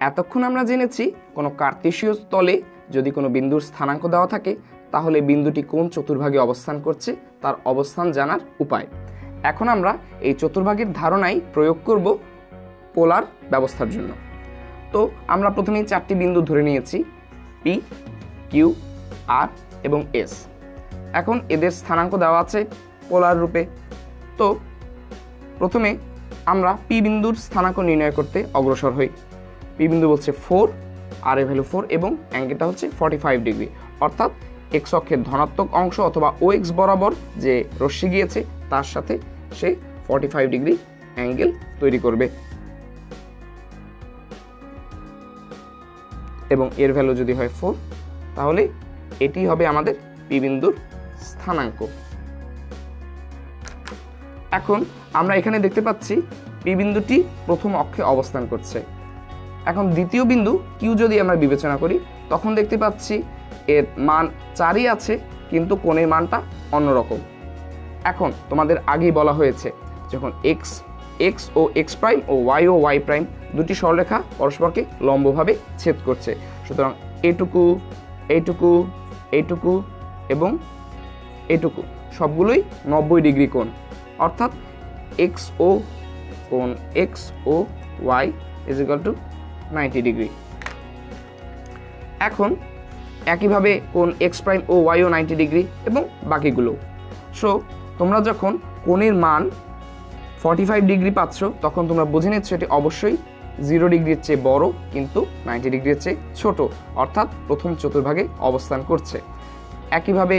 এতক্ষণ আমরা জেনেছি কোনো কার্তেশীয় তলে যদি কোনো বিন্দুর স্থানাঙ্ক দেওয়া থাকে তাহলে বিন্দুটি কোন চতুর্ভাগে অবস্থান করছে তার অবস্থান জানার উপায়। এখন আমরা এই চতুর্ভাগের ধারণাই প্রয়োগ করব পোলার ব্যবস্থার জন্য। তো আমরা প্রথমেই 4টি বিন্দু ধরে নিয়েছি, পি, কিউ, আর এবং এস। এখন এদের স্থানাঙ্ক দেওয়া আছে পোলার রূপে। তো প্রথমে আমরা পি বিন্দুর স্থানাঙ্ক নির্ণয় করতে অগ্রসর হই। পি বিন্দু বলছে 4, আর এর ভ্যালু 4 এবং অ্যাঙ্গেলটা হচ্ছে 45 ডিগ্রি, অর্থাৎ এক্স অক্ষের ধনাত্মক অংশ অথবা ও এক্স বরাবর যে রশ্মি গিয়েছে তার সাথে সে 45 ডিগ্রি অ্যাঙ্গেল তৈরি করবে এবং এর ভ্যালু যদি হয় 4 তাহলে এটি হবে আমাদের পি বিন্দুর স্থানাঙ্ক। এখন আমরা এখানে দেখতে পাচ্ছি পি বিন্দুটি প্রথম অক্ষে অবস্থান করছে। এখন দ্বিতীয় বিন্দু কিউ যদি আমরা বিবেচনা করি তখন দেখতে পাচ্ছি এর মান 4ই আছে কিন্তু কোণের মানটা অন্যরকম। এখন তোমাদের আগেই বলা হয়েছে যখন এক্স ও এক্স প্রাইম ও ওয়াই প্রাইম দুটি সরলরেখা পরস্পরকে লম্বভাবে ছেদ করছে, সুতরাং এইটুকু এইটুকু এইটুকু এবং এইটুকু সবগুলোই 90 ডিগ্রি কোণ, অর্থাৎ এক্স ও কোণ এক্স ও Y is equal to 90 degree. এখন একইভাবে কোণ এক্স প্রাইম ও ওয়াইও 90 ডিগ্রি এবং বাকিগুলো। সো তোমরা যখন কোণের মান 45 ডিগ্রি পাচ্ছ তখন তোমরা বুঝে নিচ্ছ এটি অবশ্যই 0 ডিগ্রির চেয়ে বড় কিন্তু 90 ডিগ্রির চেয়ে ছোট, অর্থাৎ প্রথম চতুর্ভাগে অবস্থান করছে। একইভাবে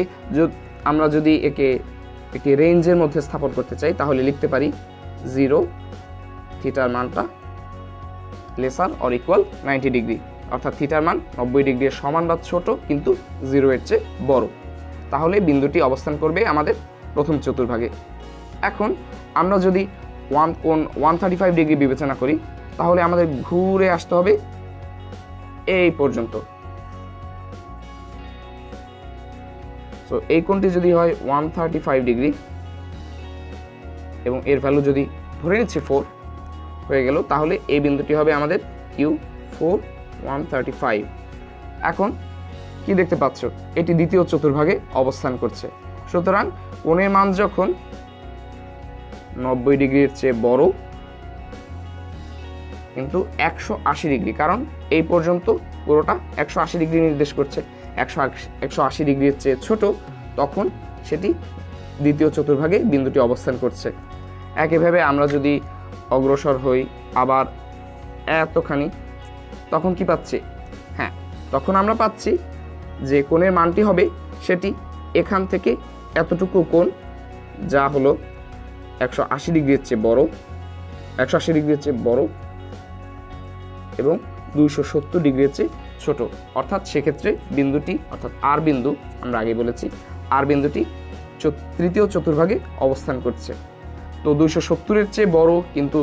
আমরা যদি একে একটি রেঞ্জের মধ্যে স্থাপন করতে চাই তাহলে লিখতে পারি 0 থিটার মানটা লেসার অর ইকুয়াল 90 ডিগ্রি, অর্থাৎ থিটার মান 90 ডিগ্রির সমান বা ছোট কিন্তু 0 এর চেয়ে বড়। তাহলে বিন্দুটি অবস্থান করবে আমাদের প্রথম চতুর্ভাগে। এখন আমরা যদি কোণ 135 ডিগ্রি বিবেচনা করি তাহলে আমাদের ঘুরে আসতে হবে এই পর্যন্ত। সো এই কোণটি যদি হয় 135 ডিগ্রি এবং এর ভ্যালু যদি ধরে নিচ্ছি 4 হয়ে গেল, তাহলে এই বিন্দুটি হবে আমাদের কিউ 4 135। এখন কি দেখতে পাচ্ছ, এটি দ্বিতীয় চতুর্ভাগে অবস্থান করছে। সুতরাং কোণের মান যখন 90 ডিগ্রির চেয়ে বড় কিন্তু 180 ডিগ্রি, কারণ এই পর্যন্ত পুরোটা 180 ডিগ্রি নির্দেশ করছে, 180 ডিগ্রির চেয়ে ছোট, তখন সেটি দ্বিতীয় চতুর্ভাগে বিন্দুটি অবস্থান করছে। একইভাবে আমরা যদি অগ্রসর হই আবার এতখানি, তখন কি পাচ্ছি? হ্যাঁ, তখন আমরা পাচ্ছি যে কোণের মানটি হবে সেটি এখান থেকে এতটুকু কোণ, যা হলো 180 ডিগ্রির চেয়ে বড়, 180 ডিগ্রির চেয়ে বড় এবং 270 ডিগ্রির চেয়ে ছোট, অর্থাৎ সেক্ষেত্রে বিন্দুটি অর্থাৎ আর বিন্দু, আমরা আগে বলেছি আর বিন্দুটি তৃতীয় চতুর্ভাগে অবস্থান করছে। তো 270-এর চেয়ে বড় কিন্তু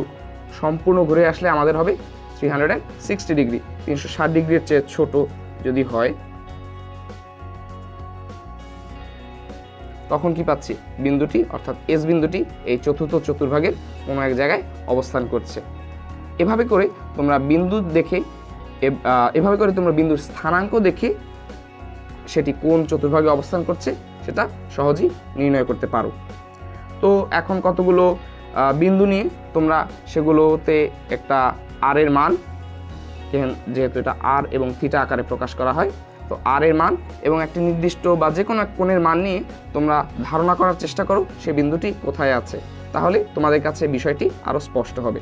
সম্পূর্ণ ঘুরে আসলে আমাদের হবে 360 ডিগ্রি। 360 ডিগ্রির চেয়ে ছোট যদি হয় তখন কি পাচ্ছি? বিন্দুটি অর্থাৎ এস বিন্দুটি এই চতুর্থ চতুর্ভাগের কোনো এক জায়গায় অবস্থান করছে। এভাবে করে তোমরা বিন্দুর স্থানাঙ্ক দেখে সেটি কোন চতুর্ভাগে অবস্থান করছে সেটা সহজেই নির্ণয় করতে পারো। তো এখন কতগুলো বিন্দু নিয়ে তোমরা সেগুলোতে একটা আর এর মান, যেহেতু এটা আর এবং থিটা আকারে প্রকাশ করা হয়, তো আর এর মান এবং একটি নির্দিষ্ট বা যে কোনো এক কোণের মান নিয়ে তোমরা ধারণা করার চেষ্টা করো সে বিন্দুটি কোথায় আছে, তাহলে তোমাদের কাছে বিষয়টি আরও স্পষ্ট হবে।